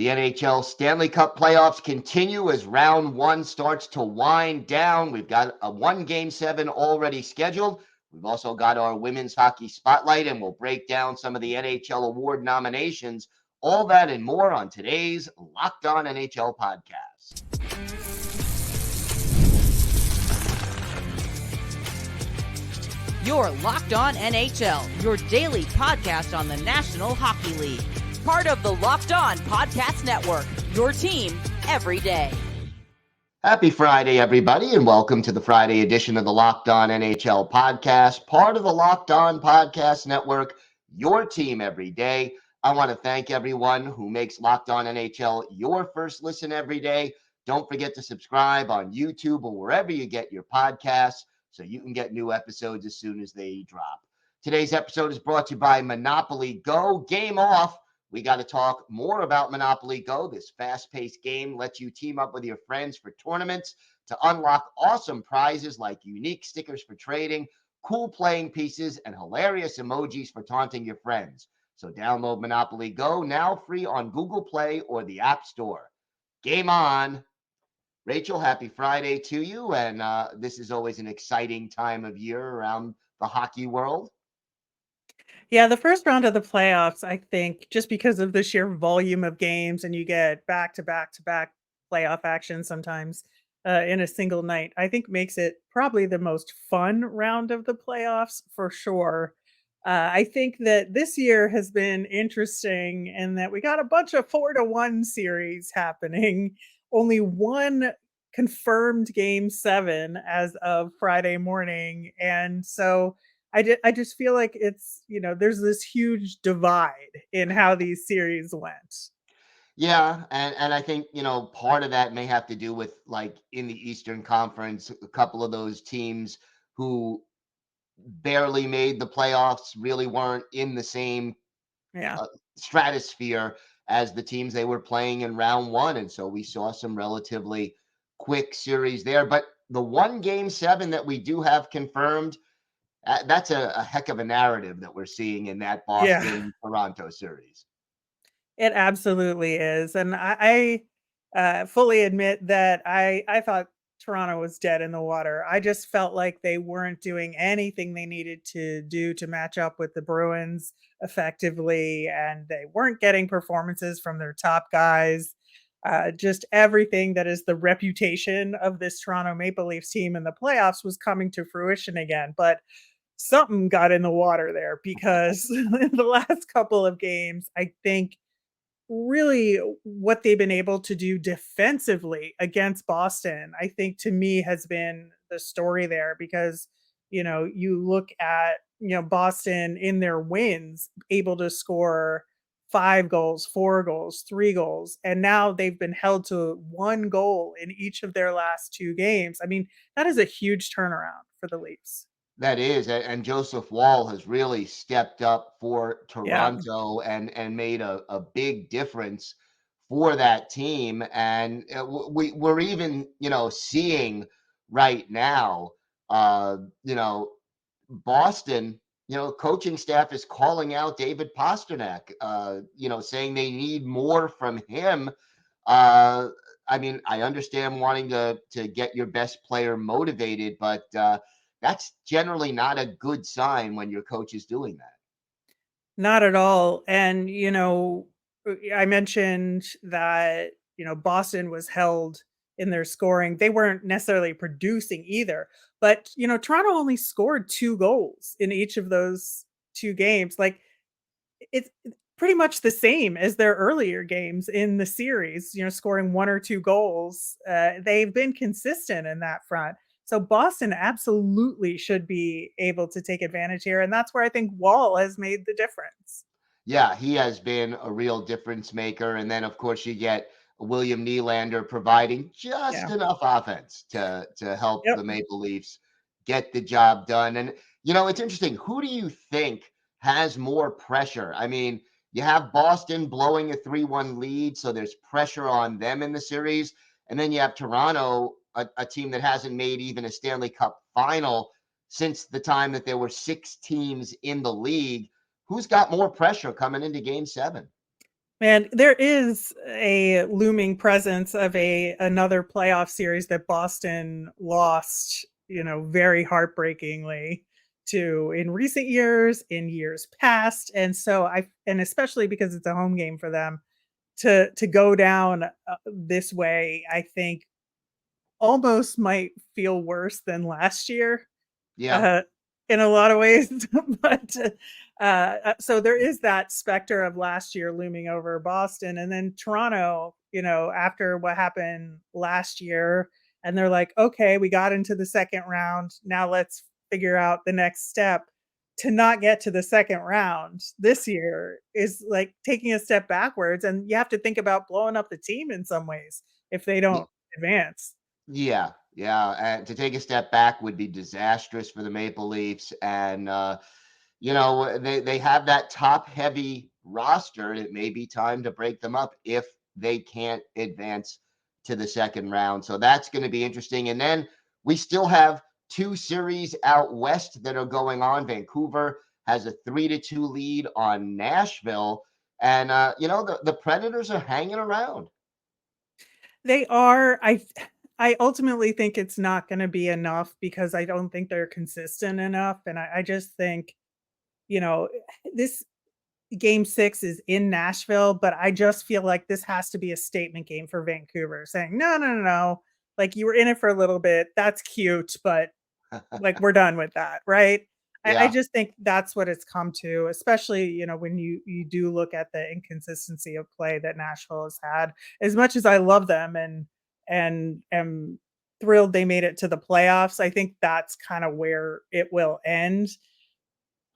The NHL Stanley Cup Playoffs continue as round one starts to wind down. We've got a Game 7 already scheduled. We've also got our women's hockey spotlight, and we'll break down some of the NHL award nominations. All that and more on today's Locked On NHL podcast. You're Locked On NHL, your daily podcast on the National Hockey League. Part of the Locked On Podcast Network, your team every day. Happy Friday, everybody, and welcome to the Friday edition of the Locked On NHL podcast, part of the Locked On Podcast Network, your team every day. I want to thank everyone who makes Locked On NHL your first listen every day. Don't forget to subscribe on YouTube or wherever you get your podcasts so you can get new episodes as soon as they drop. Today's episode is brought to you by Monopoly Go. Game off. We got to talk more about Monopoly Go. This fast-paced game lets you team up with your friends for tournaments to unlock awesome prizes like unique stickers for trading, cool playing pieces, and hilarious emojis for taunting your friends. So download Monopoly Go, now free on Google Play or the App Store. Game on. Rachel, happy Friday to you. And this is always an exciting time of year around the hockey world. Yeah, the first round of the playoffs, I think, just because of the sheer volume of games and you get back-to-back-to-back playoff action sometimes in a single night, I think makes it probably the most fun round of the playoffs for sure. I think that this year has been interesting in that we got a bunch of 4-1 series happening. Only one confirmed game 7 as of Friday morning. And so I just feel like it's, there's this huge divide in how these series went. Yeah, and I think, part of that may have to do with, like, in the Eastern Conference, a couple of those teams who barely made the playoffs really weren't in the same stratosphere as the teams they were playing in round one. And so we saw some relatively quick series there. But the Game 7 that we do have confirmed, that's a heck of a narrative that we're seeing in that Boston-Toronto series. It absolutely is. And I fully admit that I thought Toronto was dead in the water. I just felt like they weren't doing anything they needed to do to match up with the Bruins effectively, and they weren't getting performances from their top guys. Just everything that is the reputation of this Toronto Maple Leafs team in the playoffs was coming to fruition again. But something got in the water there, because in the last couple of games, I think really what they've been able to do defensively against Boston, I think, to me, has been the story there, because, you look at, Boston in their wins, able to score 5 goals, 4 goals, 3 goals, and now they've been held to 1 goal in each of their last 2 games. I mean, that is a huge turnaround for the Leafs. That is, and Joseph Woll has really stepped up for Toronto and made a big difference for that team. And we're even, seeing right now, Boston, coaching staff is calling out David Pastrnak, saying they need more from him. I mean, I understand wanting to get your best player motivated, but that's generally not a good sign when your coach is doing that. Not at all. And, I mentioned that, Boston was held in their scoring. They weren't necessarily producing either. But, Toronto only scored 2 goals in each of those 2 games. Like, it's pretty much the same as their earlier games in the series, scoring 1 or 2 goals. They've been consistent in that front. So Boston absolutely should be able to take advantage here. And that's where I think Woll has made the difference. Yeah, he has been a real difference maker. And then, of course, you get William Nylander providing just enough offense to help the Maple Leafs get the job done. And, it's interesting. Who do you think has more pressure? I mean, you have Boston blowing a 3-1 lead, so there's pressure on them in the series. And then you have Toronto, a team that hasn't made even a Stanley Cup final since the time that there were 6 teams in the league. Who's got more pressure coming into Game 7? Man, there is a looming presence of another playoff series that Boston lost, very heartbreakingly to in recent years, in years past. And so and especially because it's a home game for them to go down this way, I think almost might feel worse than last year Yeah. uh, in a lot of ways. But so there is that specter of last year looming over Boston, and then Toronto. After what happened last year, and they're like, okay, we got into the second round. Now let's figure out the next step. To not get to the second round this year is like taking a step backwards, and you have to think about blowing up the team in some ways if they don't advance. Yeah, yeah, and to take a step back would be disastrous for the Maple Leafs, and they have that top heavy roster. It may be time to break them up if they can't advance to the second round. So that's going to be interesting. And then we still have two series out west that are going on. Vancouver has a 3-2 lead on Nashville, and the Predators are hanging around. They are. I ultimately think it's not going to be enough because I don't think they're consistent enough, and I just think you know this game 6 is in Nashville, but I just feel like this has to be a statement game for Vancouver, saying no, no, no, no. Like you were in it for a little bit. That's cute, but like we're done with that, right? I Yeah. just think that's what it's come to, especially when you do look at the inconsistency of play that Nashville has had. As much as I love them and am thrilled they made it to the playoffs, I think that's kind of where it will end.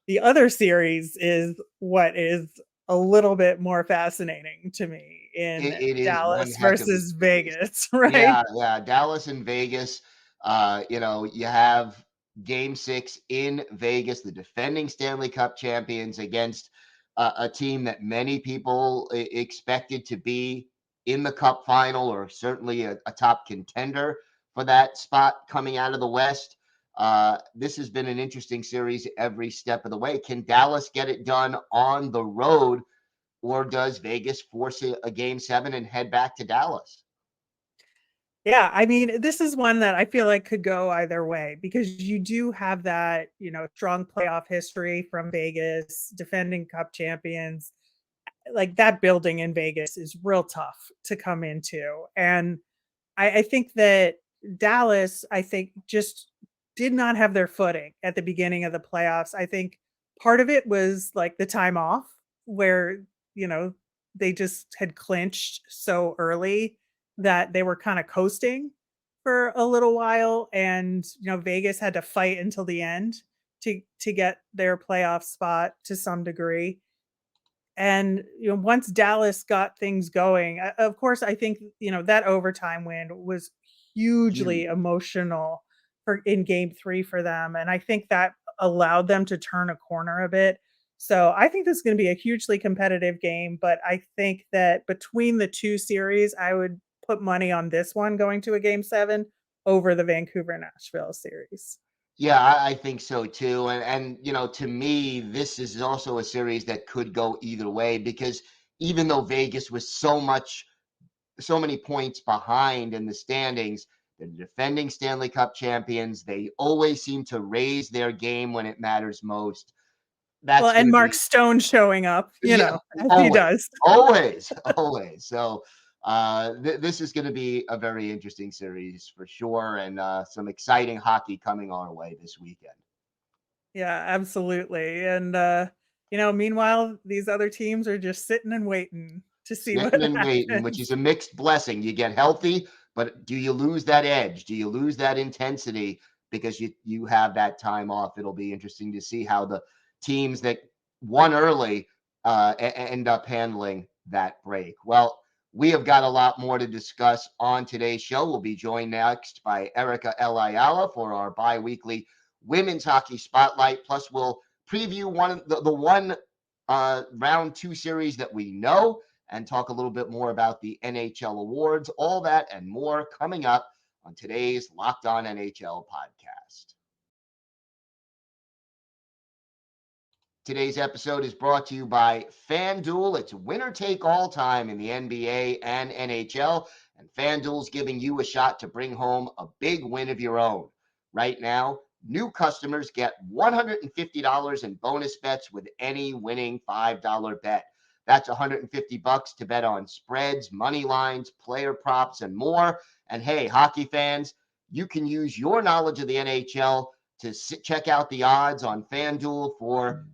The other series is what is a little bit more fascinating to me in It is one Dallas heck of a versus series. Vegas, right? Yeah, yeah. Dallas and Vegas. You have game 6 in Vegas, the defending Stanley Cup champions against a team that many people expected to be in the cup final or certainly a top contender for that spot coming out of the West. This has been an interesting series every step of the way. Can Dallas get it done on the road? Or does Vegas force a game 7 and head back to Dallas? Yeah, I mean, this is one that I feel like could go either way because you do have that, strong playoff history from Vegas, defending cup champions. Like that building in Vegas is real tough to come into. And I think that Dallas, I think, just did not have their footing at the beginning of the playoffs. I think part of it was like the time off where, you know, they just had clinched so early that they were kind of coasting for a little while. And, Vegas had to fight until the end to get their playoff spot to some degree. And once Dallas got things going, of course, I think that overtime win was hugely Huge. emotional for in Game 3 for them, and I think that allowed them to turn a corner a bit. So I think this is going to be a hugely competitive game, but I think that between the two series, I would put money on this one going to a Game 7 over the Vancouver Nashville series. Yeah, I think so too. And to me, this is also a series that could go either way because even though Vegas was so many points behind in the standings, the defending Stanley Cup champions, they always seem to raise their game when it matters most. Well, That's going and to Mark be Stone showing up, Yeah, as he always, does. always, always. So this is going to be a very interesting series for sure, and some exciting hockey coming our way this weekend. Yeah, absolutely. And meanwhile, these other teams are just sitting and waiting to see what Sitting and waiting, which happens. is a mixed blessing. You get healthy, but do you lose that edge? Do you lose that intensity because you have that time off? It'll be interesting to see how the teams that won early end up handling that break. Well, we have got a lot more to discuss on today's show. We'll be joined next by Erica Ayala for our bi-weekly women's hockey spotlight. Plus, we'll preview one round 2 series that we know and talk a little bit more about the NHL awards. All that and more coming up on today's Locked On NHL podcast. Today's episode is brought to you by FanDuel. It's winner take all time in the NBA and NHL, and FanDuel's giving you a shot to bring home a big win of your own. Right now, new customers get $150 in bonus bets with any winning $5 bet. That's $150 to bet on spreads, money lines, player props, and more. And hey, hockey fans, you can use your knowledge of the NHL to check out the odds on FanDuel for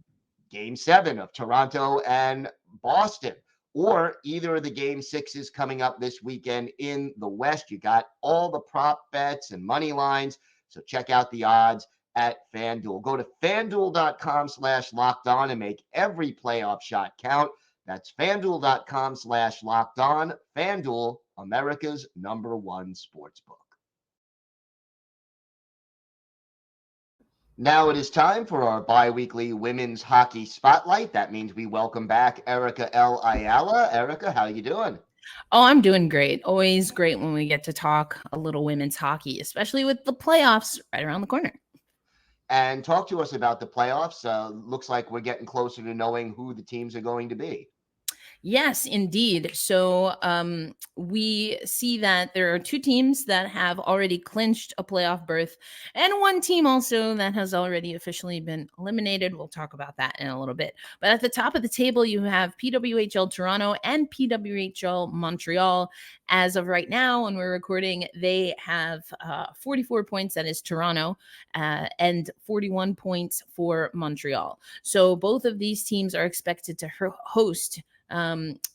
Game 7 of Toronto and Boston, or either of the Game 6s coming up this weekend in the West. You got all the prop bets and money lines, so check out the odds at FanDuel. Go to FanDuel.com/LockedOn and make every playoff shot count. That's FanDuel.com/LockedOn. FanDuel, America's #1 sportsbook. Now it is time for our bi-weekly women's hockey spotlight. That means we welcome back Erica L. Ayala. Erica, how you doing? Oh, I'm doing great. Always great when we get to talk a little women's hockey, especially with the playoffs right around the corner. And talk to us about the playoffs. Looks like we're getting closer to knowing who the teams are going to be. Yes, indeed. So we see that there are two teams that have already clinched a playoff berth and one team also that has already officially been eliminated. We'll talk about that in a little bit. But at the top of the table, you have PWHL Toronto and PWHL Montreal. As of right now, when we're recording, they have 44 points. That is Toronto, and 41 points for Montreal. So both of these teams are expected to host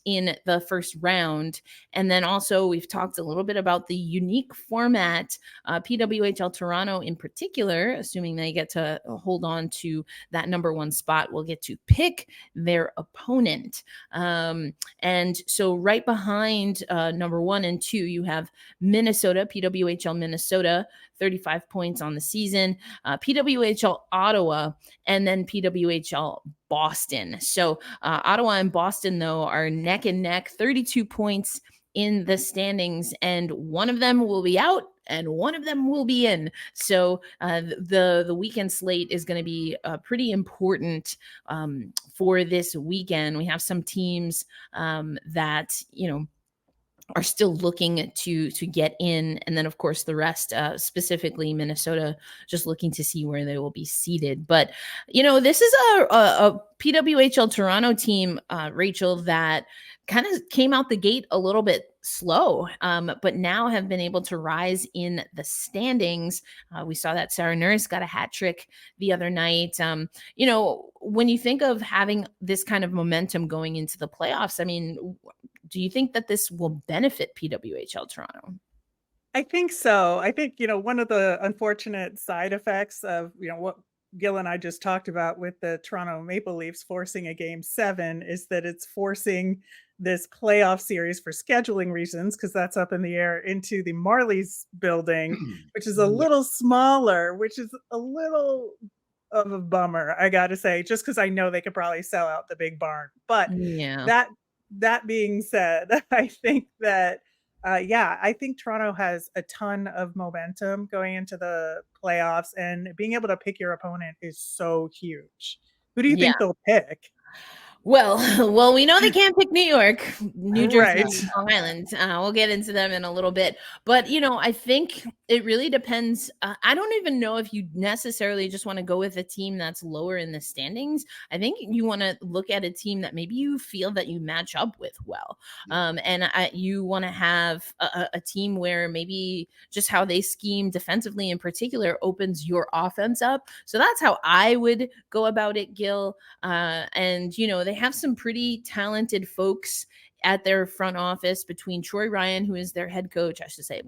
in the first round. And then also we've talked a little bit about the unique format, PWHL Toronto in particular, assuming they get to hold on to that #1 spot, will get to pick their opponent. And so right behind #1 and 2, you have Minnesota, PWHL Minnesota, 35 points on the season, PWHL Ottawa, and then PWHL Boston. So Ottawa and Boston, though, are neck and neck, 32 points in the standings, and one of them will be out and one of them will be in. So the weekend slate is going to be pretty important for this weekend. We have some teams that, are still looking to get in. And then, of course, the rest, specifically Minnesota, just looking to see where they will be seated. But, this is a PWHL Toronto team, Rachel, that kind of came out the gate a little bit slow, but now have been able to rise in the standings. We saw that Sarah Nurse got a hat trick the other night. When you think of having this kind of momentum going into the playoffs, I mean, do you think that this will benefit PWHL Toronto? I think so. I think, one of the unfortunate side effects of, what Gil and I just talked about with the Toronto Maple Leafs forcing a Game 7 is that it's forcing this playoff series for scheduling reasons, because that's up in the air, into the Marlies building, which is a little smaller, which is a little of a bummer, I got to say, just because I know they could probably sell out the big barn. But that being said, I think that, I think Toronto has a ton of momentum going into the playoffs, and being able to pick your opponent is so huge. Who do you think they'll pick? Well, we know they can't pick New York, New Jersey, Right. and Long Island. We'll get into them in a little bit. But, I think it really depends. I don't even know if you necessarily just want to go with a team that's lower in the standings. I think you want to look at a team that maybe you feel that you match up with well. And you want to have a team where maybe just how they scheme defensively in particular opens your offense up. So that's how I would go about it, Gil. And, they have some pretty talented folks at their front office, between Troy Ryan, who is their head coach, I should say,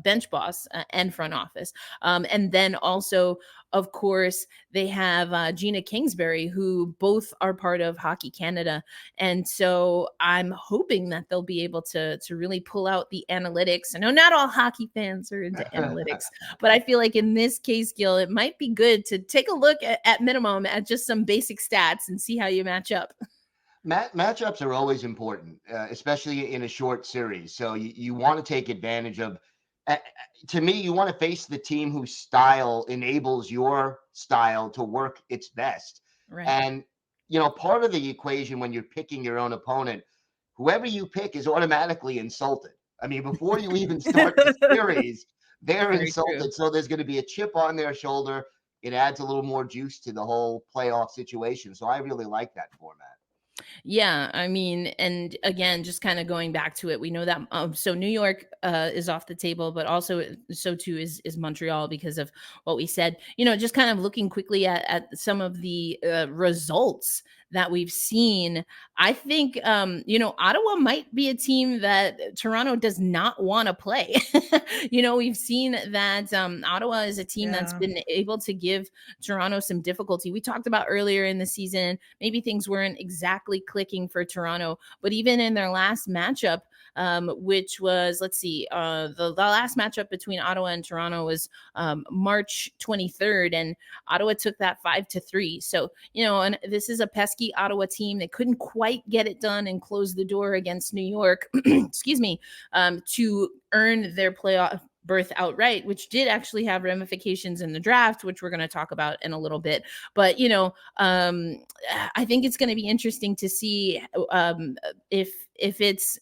bench boss and front office. And then also, of course, they have Gina Kingsbury, who both are part of Hockey Canada. And so I'm hoping that they'll be able to really pull out the analytics. I know not all hockey fans are into analytics, but I feel like in this case, Gil, it might be good to take a look at minimum at just some basic stats and see how you match up. Matchups are always important, especially in a short series. So you want to take advantage of, to me, you want to face the team whose style enables your style to work its best. Right. And, part of the equation when you're picking your own opponent, whoever you pick is automatically insulted. I mean, before you even start the series, they're Very insulted. true. So there's going to be a chip on their shoulder. It adds a little more juice to the whole playoff situation. So I really like that format. Yeah, I mean, and again, just kind of going back to it, we know that so New York is off the table, but also so too is Montreal because of what we said. Just kind of looking quickly at some of the results that we've seen. I think Ottawa might be a team that Toronto does not want to play. We've seen that Ottawa is a team that's been able to give Toronto some difficulty. We talked about earlier in the season, maybe things weren't exactly clicking for Toronto, but even in their last matchup, which was, let's see, the last matchup between Ottawa and Toronto was March 23rd, and Ottawa took that 5-3. So, and this is a pesky Ottawa team. They couldn't quite get it done and close the door against New York, excuse me, to earn their playoff berth outright, which did actually have ramifications in the draft, which we're going to talk about in a little bit. But, I think it's going to be interesting to see if it's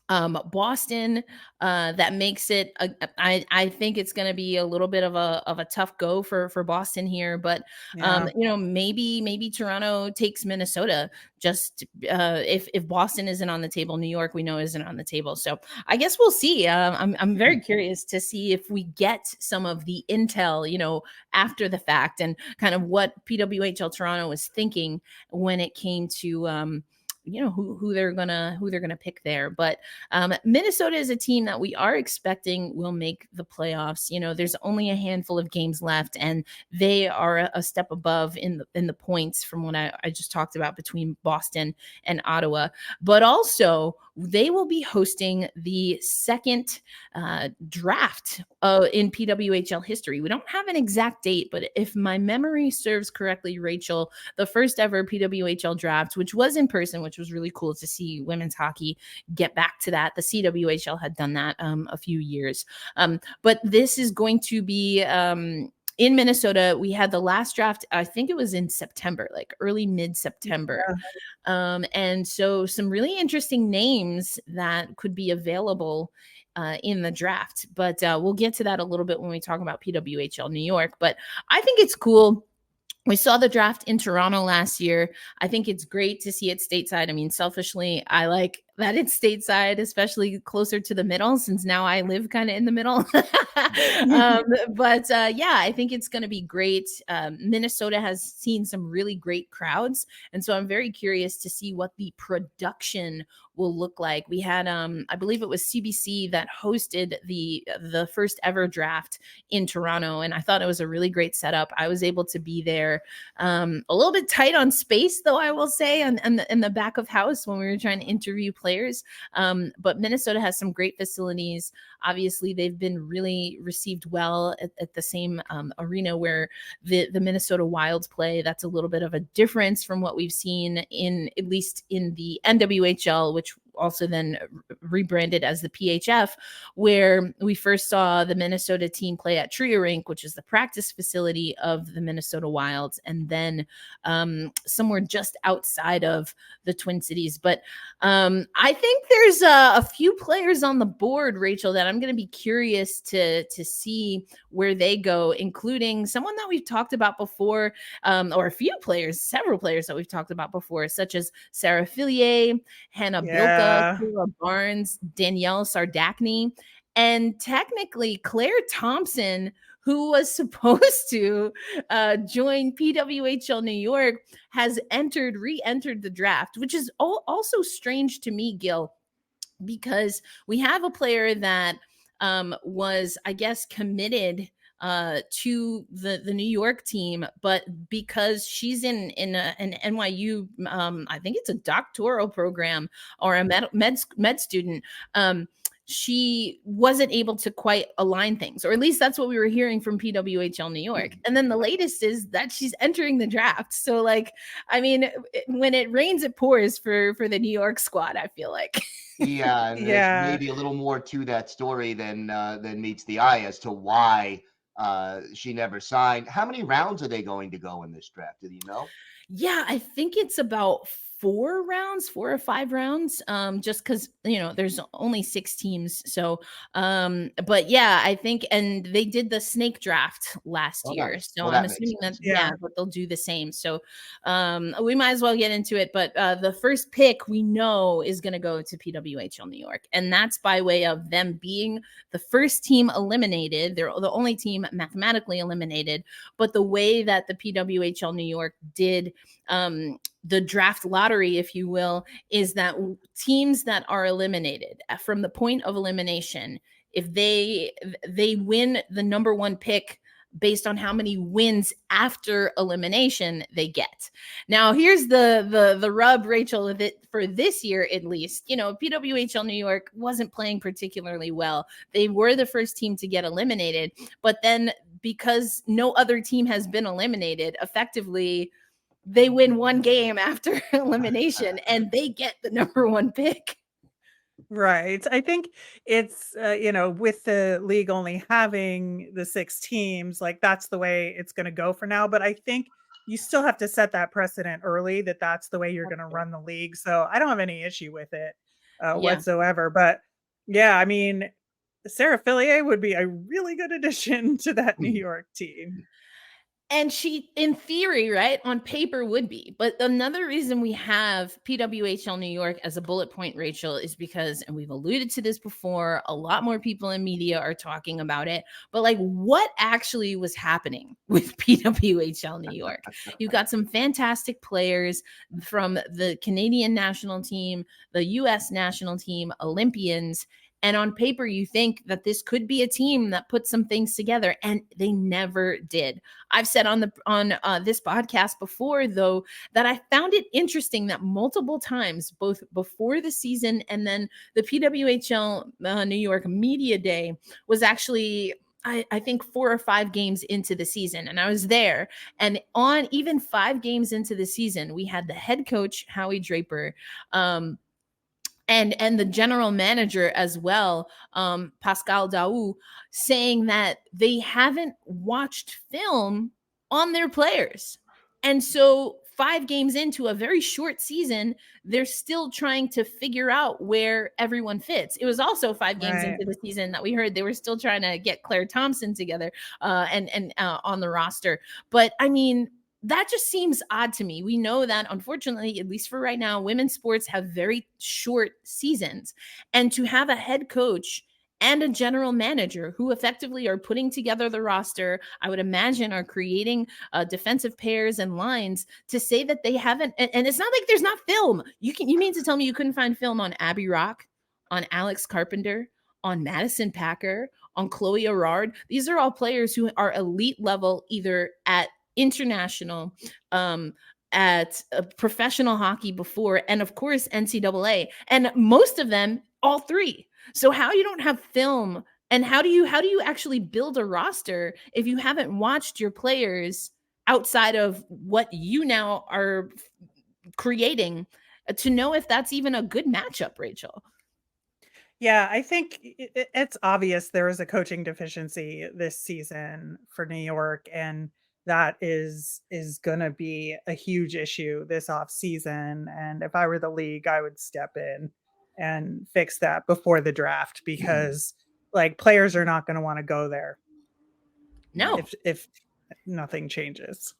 Boston that makes it I think it's going to be a little bit of a tough go for Boston here, but maybe Toronto takes Minnesota, just if Boston isn't on the table. New York, we know, isn't on the table, so I guess we'll see. I'm very curious to see if we get some of the intel after the fact, and kind of what PWHL Toronto was thinking when it came to who they're gonna pick there. But Minnesota is a team that we are expecting will make the playoffs. There's only a handful of games left, and they are a step above in the points from what I just talked about between Boston and Ottawa. But also, they will be hosting the second draft in PWHL history. We don't have an exact date, but if my memory serves correctly, Rachel, the first ever PWHL draft, which was in person, which was really cool to see women's hockey get back to that. The CWHL had done that a few years. But this is going to be in Minnesota. We had the last draft, I think it was in September, like early mid-September. Yeah. And so some really interesting names that could be available in the draft. But we'll get to that a little bit when we talk about PWHL New York. But I think it's cool. We saw the draft in Toronto last year. I think it's great to see it stateside. I mean, selfishly, I like that it's stateside, especially closer to the middle, since now I live kind of in the middle. But I think it's going to be great. Minnesota has seen some really great crowds, and so I'm very curious to see what the production will look like. We had, I believe it was CBC that hosted the first ever draft in Toronto, and I thought it was a really great setup. I was able to be there, a little bit tight on space, though, I will say, in the back of house when we were trying to interview players. But Minnesota has some great facilities. Obviously, they've been really received well at the same arena where the Minnesota Wilds play. That's a little bit of a difference from what we've seen at least in the NWHL, which also then rebranded as the PHF, where we first saw the Minnesota team play at Trio Rink, which is the practice facility of the Minnesota Wilds, and then somewhere just outside of the Twin Cities. But I think there's a few players on the board, Rachel, that I'm going to be curious to see where they go, including someone that we've talked about before, or a few players, several players that we've talked about before, such as Sarah Fillier, Hannah Bilka, Kira Barnes, Danielle Sardachny, and technically Claire Thompson, who was supposed to join PWHL New York, has re-entered the draft, which is also strange to me, Gil, because we have a player that was, I guess, committed to the New York team, but because she's in an NYU, I think it's a doctoral program or a med student, she wasn't able to quite align things, or at least that's what we were hearing from PWHL New York. And then the latest is that she's entering the draft. So, like, I mean, when it rains, it pours for the New York squad, I feel like. Yeah, and there's maybe a little more to that story than meets the eye as to why she never signed. How many rounds are they going to go in this draft? Do you know? Yeah, I think it's about 4 rounds, 4 or 5 rounds, just because, there's only 6 teams. So, but yeah, I think, and they did the snake draft last Oh, year. nice. So Well, I'm that makes assuming that, sense. Yeah. but they'll do the same. So we might as well get into it. But the first pick we know is going to go to PWHL New York. And that's by way of them being the first team eliminated. They're the only team mathematically eliminated. But the way that the PWHL New York did the draft lottery, if you will, is that teams that are eliminated from the point of elimination, if they win the number 1 pick based on how many wins after elimination they get. Now, here's the rub, Rachel, of it for this year, at least. PWHL New York wasn't playing particularly well. They were the first team to get eliminated, but then because no other team has been eliminated, effectively they win 1 game after elimination and they get the number 1 pick. Right. I think it's, with the league only having the 6 teams, like that's the way it's going to go for now. But I think you still have to set that precedent early that that's the way you're going to run the league. So I don't have any issue with it Yeah. whatsoever. But yeah, I mean, Sarah Fillier would be a really good addition to that New York team. And she, in theory, right, on paper would be. But another reason we have PWHL New York as a bullet point, Rachel, is because, and we've alluded to this before, a lot more people in media are talking about it. But like, what actually was happening with PWHL New York? You've got some fantastic players from the Canadian national team, the U.S. national team, Olympians. And on paper, you think that this could be a team that puts some things together, and they never did. I've said on this podcast before, though, that I found it interesting that multiple times, both before the season and then the PWHL New York Media Day was actually, I think, 4 or 5 games into the season. And I was there. And on even 5 games into the season, we had the head coach, Howie Draper, and the general manager as well, Pascal Daou, saying that they haven't watched film on their players. And so 5 games into a very short season, they're still trying to figure out where everyone fits. It was also 5 games into the season that we heard they were still trying to get Claire Thompson together and on the roster. But I mean, that just seems odd to me. We know that, unfortunately, at least for right now, women's sports have very short seasons. And to have a head coach and a general manager who effectively are putting together the roster, I would imagine are creating defensive pairs and lines, to say that they haven't, and it's not like there's not film. You mean to tell me you couldn't find film on Abby Rock, on Alex Carpenter, on Madison Packer, on Chloe Arard? These are all players who are elite level, either at international, at professional hockey before, and of course NCAA, and most of them, all 3. So how you don't have film, and how do you actually build a roster if you haven't watched your players outside of what you now are creating to know if that's even a good matchup, Rachel? Yeah, I think it's obvious there is a coaching deficiency this season for New York, and that is going to be a huge issue this off season. And if I were the league, I would step in and fix that before the draft, because like players are not going to want to go there. No, if nothing changes.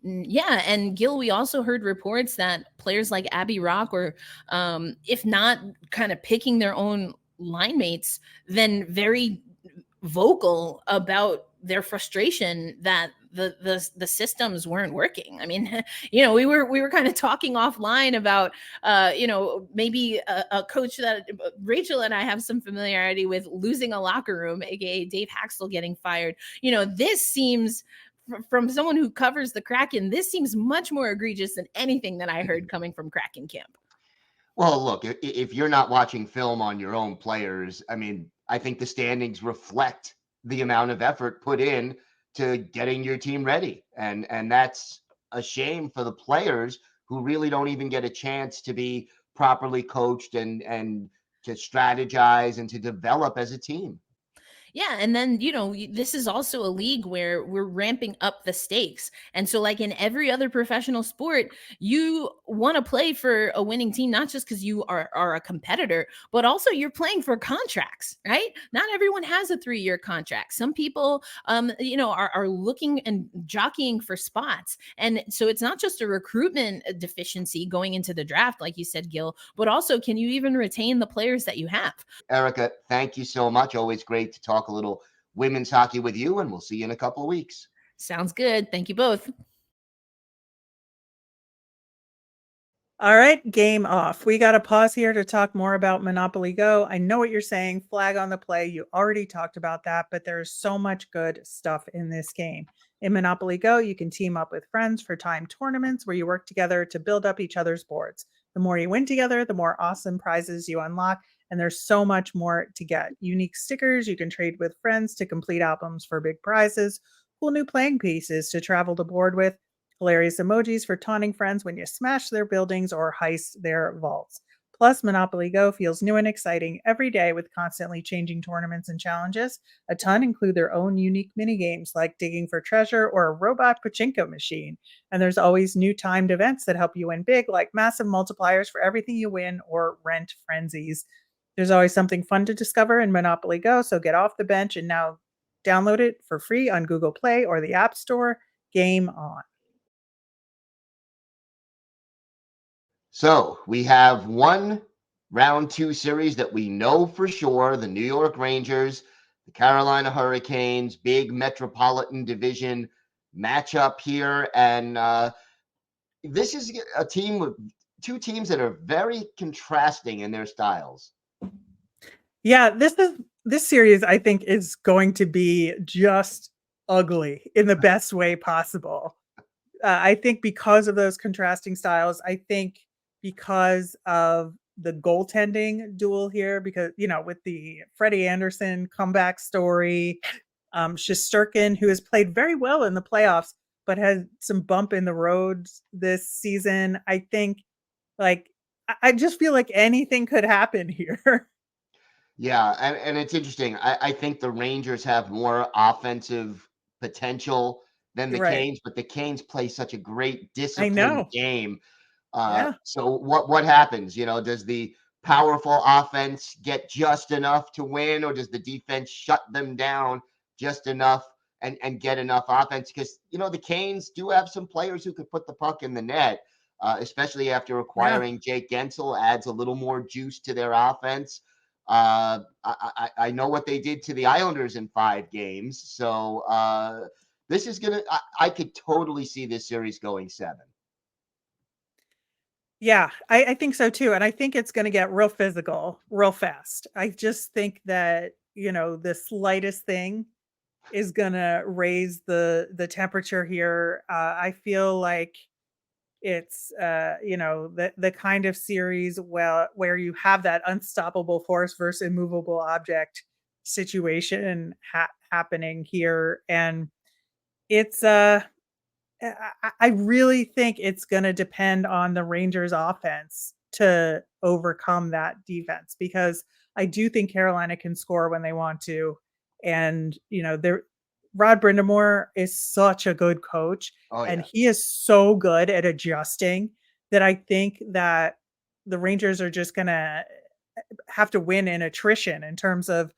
Yeah, and Gil, we also heard reports that players like Abby Rock were, if not kind of picking their own line mates, then very vocal about their frustration that the systems weren't working. I mean, we were kind of talking offline about, maybe a coach that Rachel and I have some familiarity with losing a locker room, aka Dave Haxtell getting fired. This seems, from someone who covers the Kraken, this seems much more egregious than anything that I heard coming from Kraken camp. Well, look, if you're not watching film on your own players, I mean, I think the standings reflect the amount of effort put in to getting your team ready. And that's a shame for the players who really don't even get a chance to be properly coached and to strategize and to develop as a team. Yeah, and then, this is also a league where we're ramping up the stakes. And so, like in every other professional sport, you want to play for a winning team, not just because you are a competitor, but also you're playing for contracts, right? Not everyone has a 3-year contract. Some people, are looking and jockeying for spots. And so it's not just a recruitment deficiency going into the draft, like you said, Gil, but also can you even retain the players that you have? Erica, thank you so much. Always great to talk a little women's hockey with you, and we'll see you in a couple of weeks. Sounds good. Thank you both. All right, game off. We got to pause here to talk more about Monopoly Go. I know what you're saying, flag on the play. You already talked about that, but there's so much good stuff in this game. In Monopoly Go, you can team up with friends for timed tournaments where you work together to build up each other's boards. The more you win together, the more awesome prizes you unlock, and there's so much more to get. Unique stickers you can trade with friends to complete albums for big prizes, cool new playing pieces to travel the board with, hilarious emojis for taunting friends when you smash their buildings or heist their vaults. Plus, Monopoly Go feels new and exciting every day with constantly changing tournaments and challenges. A ton include their own unique mini games like digging for treasure or a robot pachinko machine. And there's always new timed events that help you win big, like massive multipliers for everything you win or rent frenzies. There's always something fun to discover in Monopoly Go, so get off the bench and now download it for free on Google Play or the App Store. Game on. So we have one round 2 series that we know for sure: the New York Rangers, the Carolina Hurricanes, big Metropolitan Division matchup here. And this is a team with 2 teams that are very contrasting in their styles. Yeah, this series I think is going to be just ugly in the best way possible. I think because of those contrasting styles, I think because of the goaltending duel here, because with the Freddie Anderson comeback story, Shesterkin, who has played very well in the playoffs, but had some bump in the roads this season. I think, like, I just feel like anything could happen here. Yeah, and it's interesting. I think the Rangers have more offensive potential than the Right. Canes, but the Canes play such a great I disciplined know. game. Yeah. So what happens? Does the powerful offense get just enough to win, or does the defense shut them down just enough and get enough offense? Because the Canes do have some players who could put the puck in the net, especially after Yeah. acquiring Jake Gensel, adds a little more juice to their offense. I know what they did to the Islanders in 5 games, so this is gonna. I could totally see this series going 7. Yeah, I think so too. And I think it's going to get real physical, real fast. I just think that, the slightest thing is going to raise the temperature here. I feel like it's the kind of series where you have that unstoppable force versus immovable object situation happening here, and it's I really think it's going to depend on the Rangers offense to overcome that defense, because I do think Carolina can score when they want to. And, Rod Brindamore is such a good coach, Oh and yeah. he is so good at adjusting that I think that the Rangers are just going to have to win in attrition in terms of,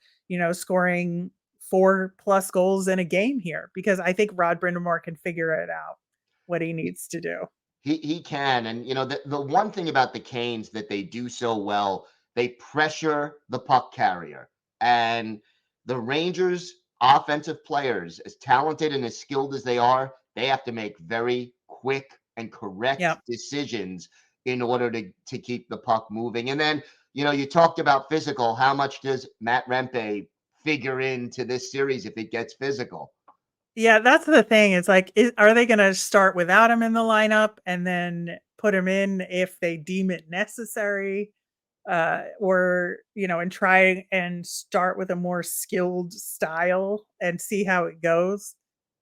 scoring 4+ goals in a game here, because I think Rod Brindamore can figure it out what he needs to do. He can. And the one thing about the Canes that they do so well, they pressure the puck carrier. And the Rangers offensive players, as talented and as skilled as they are, they have to make very quick and correct Yeah. decisions in order to keep the puck moving. And then, you talked about physical. How much does Matt Rempe figure into this series if it gets physical? Yeah, that's the thing. It's like, are they going to start without him in the lineup and then put him in if they deem it necessary? Or, and try and start with a more skilled style and see how it goes.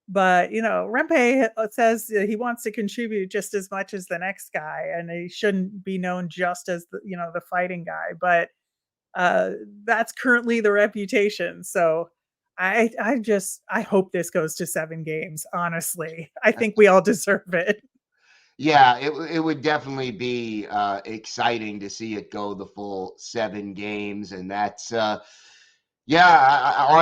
But, Rempe says that he wants to contribute just as much as the next guy, and he shouldn't be known just as the fighting guy. But that's currently the reputation. So I hope this goes to 7 games, honestly. I think we all deserve it. Yeah, it would definitely be exciting to see it go the full 7 games, and that's on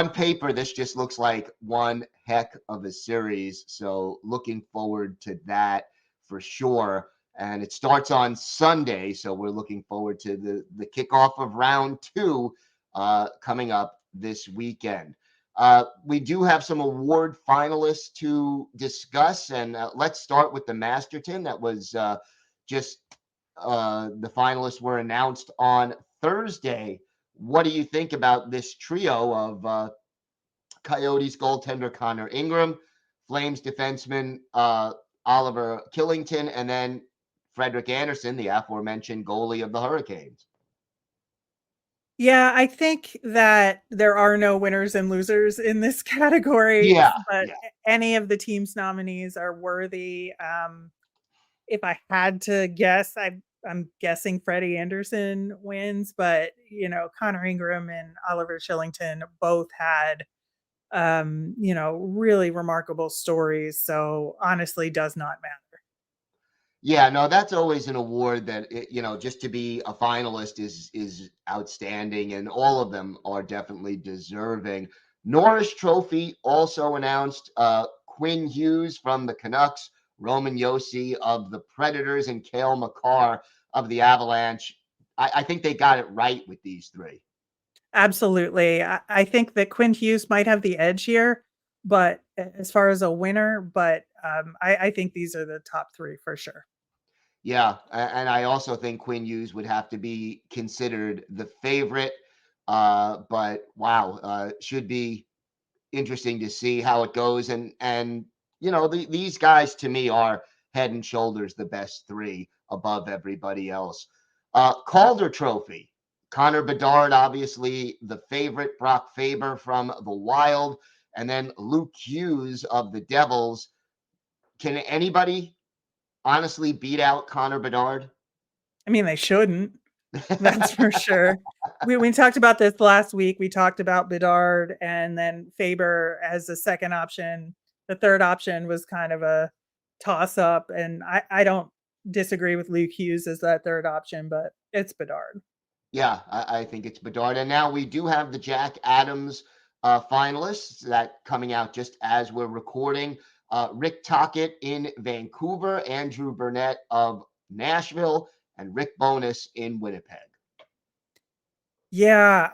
paper this just looks like one heck of a series. So looking forward to that for sure. And it starts on Sunday, so we're looking forward to the kickoff of round 2 coming up this weekend. We do have some award finalists to discuss, and let's start with the Masterton. That was just the finalists were announced on Thursday. What do you think about this trio of Coyotes goaltender Connor Ingram, Flames defenseman Oliver Killington, and then Frederik Andersen, the aforementioned goalie of the Hurricanes? Yeah, I think that there are no winners and losers in this category, Yeah, but yeah. any of the team's nominees are worthy. If I had to guess, I'm guessing Freddie Andersen wins, but Connor Ingram and Oliver Killington both had really remarkable stories. So honestly, does not matter. Yeah, no, that's always an award that just to be a finalist is outstanding, and all of them are definitely deserving. Norris Trophy also announced Quinn Hughes from the Canucks, Roman Josi of the Predators, and Cale Makar of the Avalanche. I think they got it right with these 3. Absolutely. I think that Quinn Hughes might have the edge here, but as far as a winner, I think these are the top 3 for sure. Yeah, and I also think Quinn Hughes would have to be considered the favorite. But wow, should be interesting to see how it goes. And these guys to me are head and shoulders the best 3 above everybody else. Calder Trophy, Connor Bedard, obviously the favorite, Brock Faber from the Wild, and then Luke Hughes of the Devils. Can anybody honestly beat out Connor Bedard? I mean, they shouldn't. That's for sure. We talked about this last week. We talked about Bedard and then Faber as the second option. The third option was kind of a toss up, and I don't disagree with Luke Hughes as that third option, but it's Bedard. Yeah, I think it's Bedard. And now we do have the Jack Adams finalists that coming out just as we're recording. Rick Tocchet in Vancouver, Andrew Burnett of Nashville, and Rick Bowness in Winnipeg. Yeah,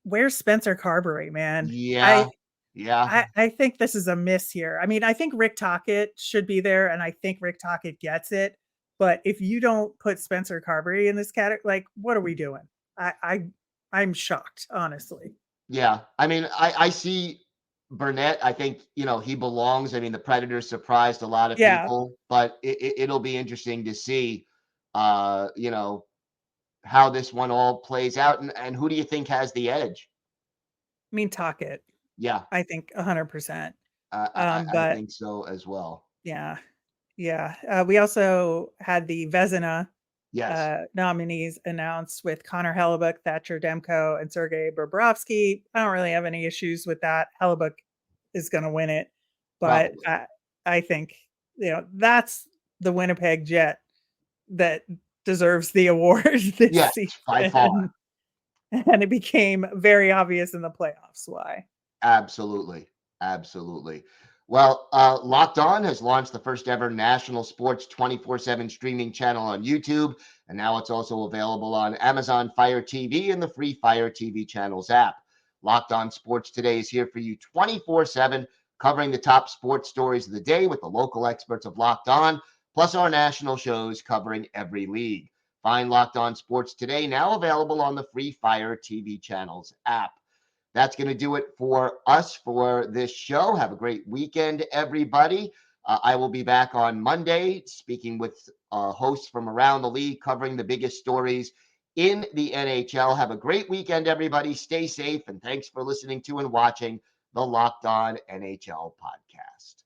where's Spencer Carberry, man? Yeah, yeah. I think this is a miss here. I mean, I think Rick Tocchet should be there, and I think Rick Tocchet gets it. But if you don't put Spencer Carberry in this category, like, what are we doing? I'm shocked, honestly. Yeah, I mean, I see Burnett. I think he belongs. I mean, the Predators surprised a lot of Yeah, people, but it'll be interesting to see, how this one all plays out, and who do you think has the edge? I mean, Tocchet, Yeah, I think 100%. I But think so as well. yeah, yeah. We also had the Vezina Yes. nominees announced with Connor Hellebuck, Thatcher Demko, and Sergei Bobrovsky. I don't really have any issues with that. Hellebuck is going to win it, but Probably. I think that's the Winnipeg Jet that deserves the award this Yes, by far. season, and it became very obvious in the playoffs why. Absolutely. Absolutely. Well, Locked On has launched the first ever national sports 24/7 streaming channel on YouTube, and now it's also available on Amazon Fire TV and the free Fire TV channels app. Locked On Sports Today is here for you 24/7, covering the top sports stories of the day with the local experts of Locked On, plus our national shows covering every league. Find Locked On Sports Today now available on the free Fire TV channels app. That's going to do it for us for this show. Have a great weekend, everybody. I will be back on Monday speaking with hosts from around the league covering the biggest stories in the NHL. Have a great weekend, everybody. Stay safe, and thanks for listening to and watching the Locked On NHL podcast.